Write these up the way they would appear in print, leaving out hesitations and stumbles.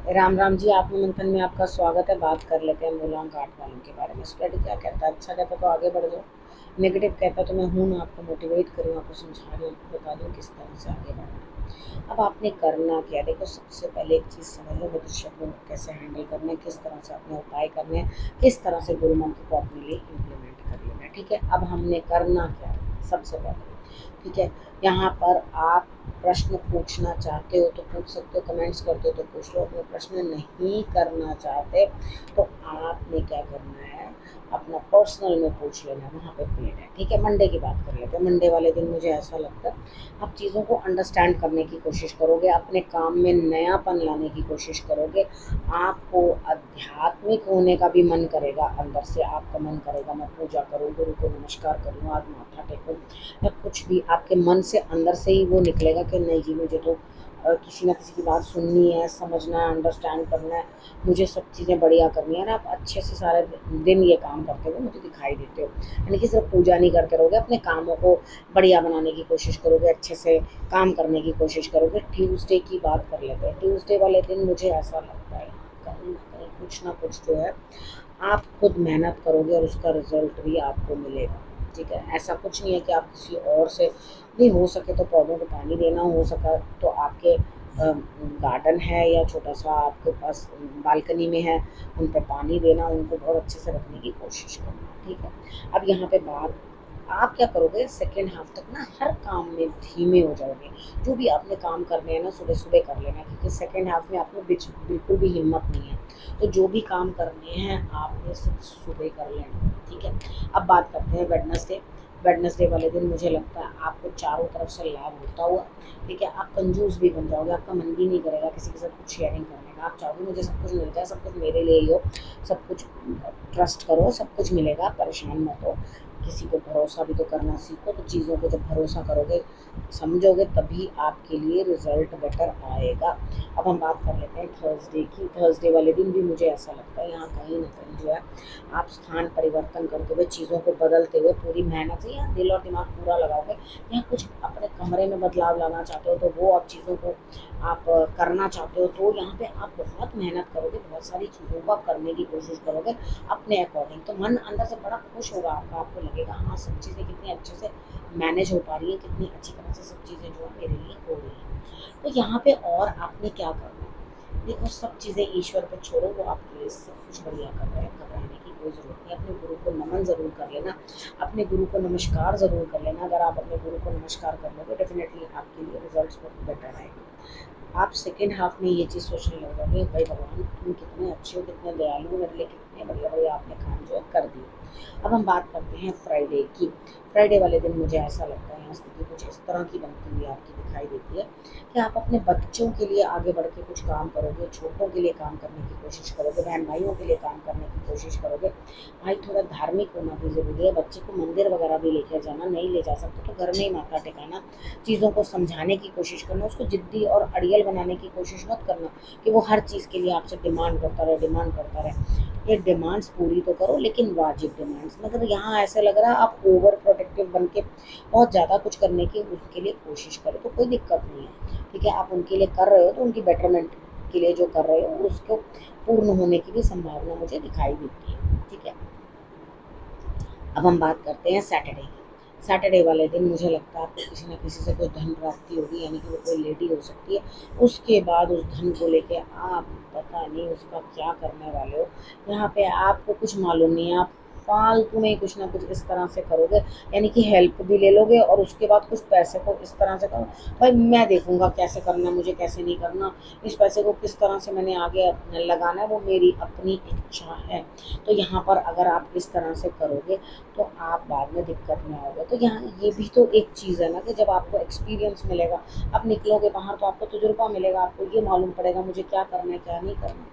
राम राम जी, आत्ममंथन में आपका स्वागत है। बात कर लेते हैं मूलांक आठ वालों के बारे में। स्टडी क्या कहता है? अच्छा कहता है तो आगे बढ़ जाओ, नेगेटिव कहता है तो मैं हूँ ना, आपको मोटिवेट करूँ, आपको समझा रही हूँ, आपको बता दूँ किस तरह से आगे बढ़ना है। अब आपने करना क्या? देखो, सबसे पहले एक चीज़ समझ लो, विदुषी को कैसे हैंडल करना है, किस तरह से अपने उपाय करने हैं, किस तरह से गुरु मंत्र को अपने लिए इम्प्लीमेंट कर लेना है। ठीक है, अब हमने करना क्या है सबसे पहले? ठीक है, यहाँ पर आप प्रश्न पूछना चाहते हो तो पूछ सकते हो, कमेंट्स करते हो तो पूछ लो। अपने प्रश्न नहीं करना चाहते तो आपने क्या करना है, अपना पर्सनल में पूछ लेना है, वहाँ पे पेड है। ठीक है, मंडे की बात कर लेते हैं। मंडे वाले दिन मुझे ऐसा लगता है आप चीज़ों को अंडरस्टैंड करने की कोशिश करोगे, अपने काम में नयापन लाने की कोशिश करोगे। आपको आध्यात्मिक होने का भी मन करेगा, अंदर से आपका मन करेगा मैं पूजा करूँ, गुरु को नमस्कार करूँ, आज माथा टेकूँ, या कुछ भी आपके मन से अंदर से ही वो निकलेगा कि नहीं जी, मुझे तो किसी ना किसी की बात सुननी है, समझना है, अंडरस्टैंड करना है, मुझे सब चीज़ें बढ़िया करनी है। और आप अच्छे से सारे दिन ये काम करते हुए मुझे दिखाई देते हो। यानी कि सिर्फ पूजा नहीं करते रहोगे, अपने कामों को बढ़िया बनाने की कोशिश करोगे, अच्छे से काम करने की कोशिश करोगे। ट्यूसडे की बात कर लेते हैं। ट्यूसडे वाले दिन मुझे ऐसा लगता है कहीं ना कहीं कुछ ना कुछ जो है आप खुद मेहनत करोगे और उसका रिजल्ट भी आपको मिलेगा। ठीक है, ऐसा कुछ नहीं है कि आप किसी और से नहीं, हो सके तो पौधों को पानी देना, हो सका तो आपके गार्डन है या छोटा सा आपके पास बालकनी में है, उन पर पानी देना, उनको बहुत अच्छे से रखने की कोशिश करना। ठीक है, अब यहाँ पे बात आप क्या करोगे, सेकेंड हाफ तक ना हर काम में धीमे हो जाओगे। जो भी आपने काम करने हैं ना, सुबह सुबह कर लेना, क्योंकि सेकेंड हाफ में आपको बिल्कुल भी हिम्मत नहीं है। तो जो भी काम करने हैं आपने सिर्फ सुबह कर लेना। ठीक है, अब बात करते हैं वेडनेसडे। वेडनेसडे वाले दिन मुझे लगता है आपको चारों तरफ से लाभ होता हुआ। ठीक है, आप कंजूस भी बन जाओगे, आपका मन भी नहीं करेगा किसी के साथ कुछ शेयरिंग करने का। आप चाहोगे मुझे सब कुछ मिल जाए, सब कुछ मेरे लिए ही हो, सब कुछ ट्रस्ट करो, सब कुछ मिलेगा, परेशान मत हो। किसी को भरोसा भी तो करना सीखो। तो चीज़ों को जब भरोसा करोगे, समझोगे, तभी आपके लिए रिजल्ट बेटर आएगा। अब हम बात कर लेते हैं थर्सडे की। थर्सडे वाले दिन भी मुझे ऐसा लगता है यहाँ कहीं ना कहीं जो है आप स्थान परिवर्तन करते हुए, चीज़ों को बदलते हुए पूरी मेहनत से, यहाँ दिल और दिमाग पूरा लगाओगे। यहाँ कुछ अपने कमरे में बदलाव लाना चाहते हो तो वो आप चीज़ों को आप करना चाहते हो, तो यहाँ पे आप बहुत मेहनत करोगे, बहुत सारी चीज़ों को आप करने की कोशिश करोगे अपने अकॉर्डिंग। तो मन अंदर से बड़ा खुश होगा आपका, आपको लगेगा हाँ सब चीज़ें कितनी अच्छे से मैनेज हो पा रही है, कितनी अच्छी तरह से सब चीज़ें जो है मेरे लिए हो रही हैं। तो यहाँ पे और आपने क्या करना है, देखो सब चीज़ें ईश्वर पे छोड़ो, वो आपके लिए सब कुछ बढ़िया कर रहे हैं, घबराने की कोई ज़रूरत नहीं। अपने गुरु को नमन ज़रूर कर लेना, अपने गुरु को नमस्कार ज़रूर कर लेना। अगर आप अपने गुरु को नमस्कार कर लोगे, डेफिनेटली आपके लिए रिजल्ट्स बहुत बेटर आएंगे। आप सेकेंड हाफ में ये चीज़ सोचने लग जाओगे, भाई भगवान तुम कितने अच्छे हो, कितने दयालु हो, मेरे लिए कितने बढ़िया बढ़िया आपने काम जो है कर दिए। अब हम बात करते हैं फ्राइडे की। फ्राइडे वाले दिन मुझे ऐसा लगता है यहाँ स्थिति कुछ इस तरह की बनती हुई आपकी दिखाई देती है कि आप अपने बच्चों के लिए आगे बढ़ के कुछ काम करोगे, छोटों के लिए काम करने की कोशिश करोगे, बहन भाइयों के लिए काम करने की कोशिश करोगे। भाई थोड़ा धार्मिक होना भी ज़रूरी है, बच्चे को मंदिर वगैरह भी लेकर जाना, नहीं ले जा सकते तो घर में ही माथा टिकाना, चीज़ों को समझाने की कोशिश करना, उसको जिद्दी और अड़ियल बनाने की कोशिश मत करना कि वो हर चीज़ के लिए आपसे डिमांड करता रहे, डिमांड करता रहे। ये डिमांड्स पूरी तो करो, लेकिन वाजिब डिमांड्स। मतलब यहाँ ऐसे लग रहा है आप ओवर प्रोटेक्टिव बन के बहुत ज़्यादा कुछ करने की उसके लिए कोशिश करो, तो कोई दिक्कत नहीं है। ठीक है, आप उनके लिए कर रहे हो तो उनकी बेटरमेंट के लिए जो कर रहे हो उसको पूर्ण होने की भी संभावना मुझे दिखाई देती है। ठीक है, अब हम बात करते हैं सैटरडे की। सैटरडे वाले दिन मुझे लगता है आपको किसी न किसी से कोई धन प्राप्ति होगी, यानी कि वो कोई लेडी हो सकती है। उसके बाद उस धन को लेके आप पता नहीं उसका क्या करने वाले हो। यहाँ पे आपको कुछ मालूम नहीं है, आप फालतू में कुछ ना कुछ इस तरह से करोगे, यानी कि हेल्प भी ले लोगे और उसके बाद कुछ पैसे को इस तरह से करो, भाई मैं देखूंगा कैसे करना, मुझे कैसे नहीं करना, इस पैसे को किस तरह से मैंने आगे लगाना है, वो मेरी अपनी इच्छा है। तो यहाँ पर अगर आप इस तरह से करोगे तो आप बाद में दिक्कत में आओगे। तो यहाँ ये भी तो एक चीज़ है ना कि जब आपको एक्सपीरियंस मिलेगा, आप निकलोगे बाहर तो आपको तजुर्बा मिलेगा, आपको ये मालूम पड़ेगा मुझे क्या करना है क्या नहीं करना।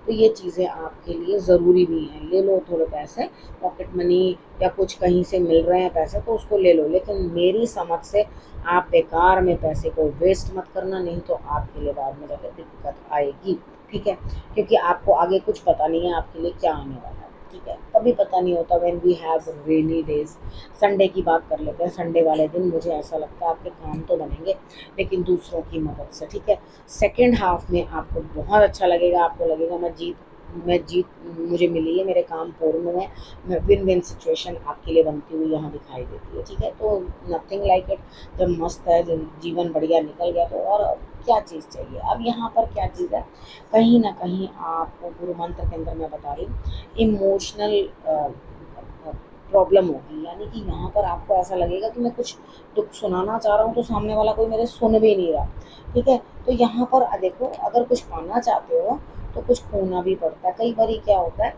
तो ये चीज़ें आपके लिए ज़रूरी भी हैं। ले लो थोड़े पैसे, पॉकेट मनी या कुछ कहीं से मिल रहे हैं पैसे तो उसको ले लो, लेकिन मेरी समझ से आप बेकार में पैसे को वेस्ट मत करना, नहीं तो आपके लिए बाद में जाकर दिक्कत आएगी। ठीक है, क्योंकि आपको आगे कुछ पता नहीं है आपके लिए क्या आने वाला है। ठीक है, कभी पता नहीं होता when we have rainy days. Sunday की बात कर लेते हैं। संडे वाले दिन मुझे ऐसा लगता है आपके काम तो बनेंगे, लेकिन दूसरों की मदद से, ठीक है। सेकेंड हाफ में आपको बहुत अच्छा लगेगा, आपको लगेगा मैं जीत मुझे मिली है, मेरे काम पूर्ण हुए, मैं विन विन सिचुएशन आपके लिए बनती हुई यहाँ दिखाई देती है, ठीक है। तो नथिंग लाइक इट, जब मस्त है, जब जीवन बढ़िया निकल गया तो और क्या चीज़ चाहिए। अब यहाँ पर क्या चीज़ है, कहीं ना कहीं आपको गुरु मंत्र के अंदर मैं बता रही हूँ इमोशनल प्रॉब्लम होगी, यानी कि यहाँ पर आपको ऐसा लगेगा कि मैं कुछ दुख सुनाना चाह रहा हूँ तो सामने वाला कोई मेरे सुन भी नहीं रहा, ठीक है। तो यहाँ पर देखो, अगर कुछ पाना चाहते हो तो कुछ खोना भी पड़ता है। कई बार क्या होता है,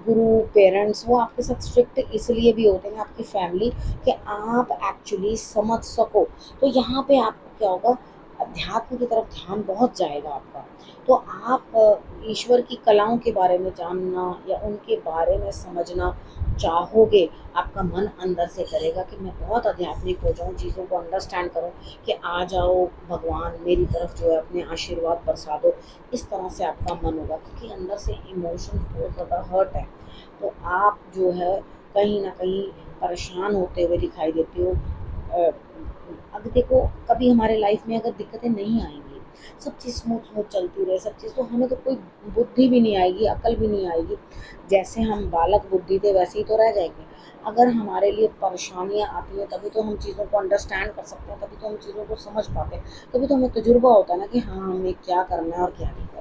गुरु पेरेंट्स वो आपके साथ स्ट्रिक्ट इसलिए भी होते हैं, आपकी फैमिली, कि आप एक्चुअली समझ सको। तो यहाँ पे आपको क्या होगा, अध्यात्म की तरफ ध्यान बहुत जाएगा आपका। तो आप ईश्वर की कलाओं के बारे में जानना या उनके बारे में समझना चाहोगे, आपका मन अंदर से करेगा कि मैं बहुत आध्यात्मिक हो जाऊँ, चीज़ों को अंडरस्टैंड करूँ, कि आ जाओ भगवान मेरी तरफ जो है अपने आशीर्वाद बरसा दो। इस तरह से आपका मन होगा, क्योंकि अंदर से इमोशंस बहुत ज़्यादा हर्ट है। तो आप जो है कहीं ना कहीं परेशान होते हुए दिखाई देते हो। अब देखो, कभी हमारे लाइफ में अगर दिक्कतें नहीं आएंगी, सब चीज़ स्मूथ स्मूथ चलती रहे सब चीज़, तो हमें तो कोई बुद्धि भी नहीं आएगी, अकल भी नहीं आएगी। जैसे हम बालक बुद्धि थे वैसे ही तो रह जाएंगे। अगर हमारे लिए परेशानियाँ आती हैं तभी तो हम चीज़ों को अंडरस्टैंड कर सकते हैं, तभी तो हम चीज़ों को समझ पाते हैं, तभी तो हमें तजुर्बा होता है ना कि हाँ हमें क्या करना है और क्या नहीं करना।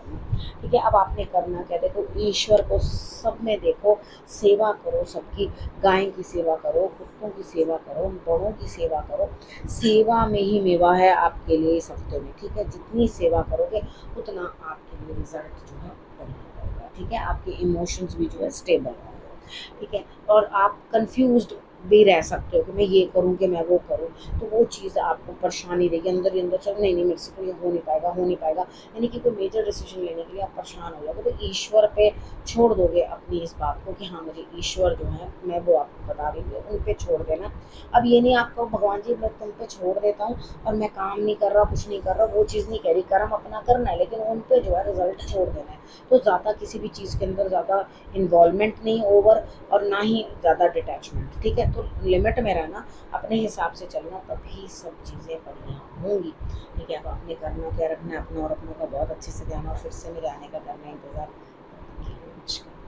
ठीक है, अब आपने करना क्या, देखो ईश्वर को सब में देखो, सेवा करो सबकी, गाय की सेवा करो, कुत्तों की सेवा करो, बड़ों की सेवा करो। सेवा में ही मेवा है आपके लिए इस हफ्ते में, ठीक है। जितनी सेवा करोगे उतना आपके लिए रिजल्ट जो है बढ़िया रहेगा, ठीक है। आपके इमोशंस भी जो है स्टेबल होंगे, ठीक है। और आप कंफ्यूज्ड भी रह सकते हो कि मैं ये करूँ कि मैं वो करूँ, तो वो चीज़ आपको परेशानी देगी अंदर ही अंदर। चलो नहीं नहीं मेरे से तो ये हो नहीं पाएगा, हो नहीं पाएगा, यानी कि कोई मेजर डिसीजन लेने के लिए आप परेशान हो जाओगे। तो ईश्वर पे छोड़ दोगे अपनी इस बात को कि हाँ मुझे ईश्वर जो है, मैं वो आपको बता रही हूँ, उन पे छोड़ देना। अब ये नहीं आपको भगवान जी मैं तुम पे छोड़ देता हूँ और मैं काम नहीं कर रहा, कुछ नहीं कर रहा, वो चीज़ नहीं कह रही, कर्म अपना करना है, लेकिन उन पे जो है रिजल्ट छोड़ देना है। तो ज़्यादा किसी भी चीज़ के अंदर ज़्यादा इन्वॉल्वमेंट नहीं, ओवर, और ना ही ज़्यादा डिटैचमेंट, ठीक है। तो लिमिट में रहना, अपने हिसाब से चलना, तभी सब चीज़ें बढ़िया होंगी, ठीक है। अब आपने करना क्या रखना है, अपना और अपनों का बहुत अच्छे से ध्यान, और फिर से मेरे आने का करना इंतज़ार। नमस्कार।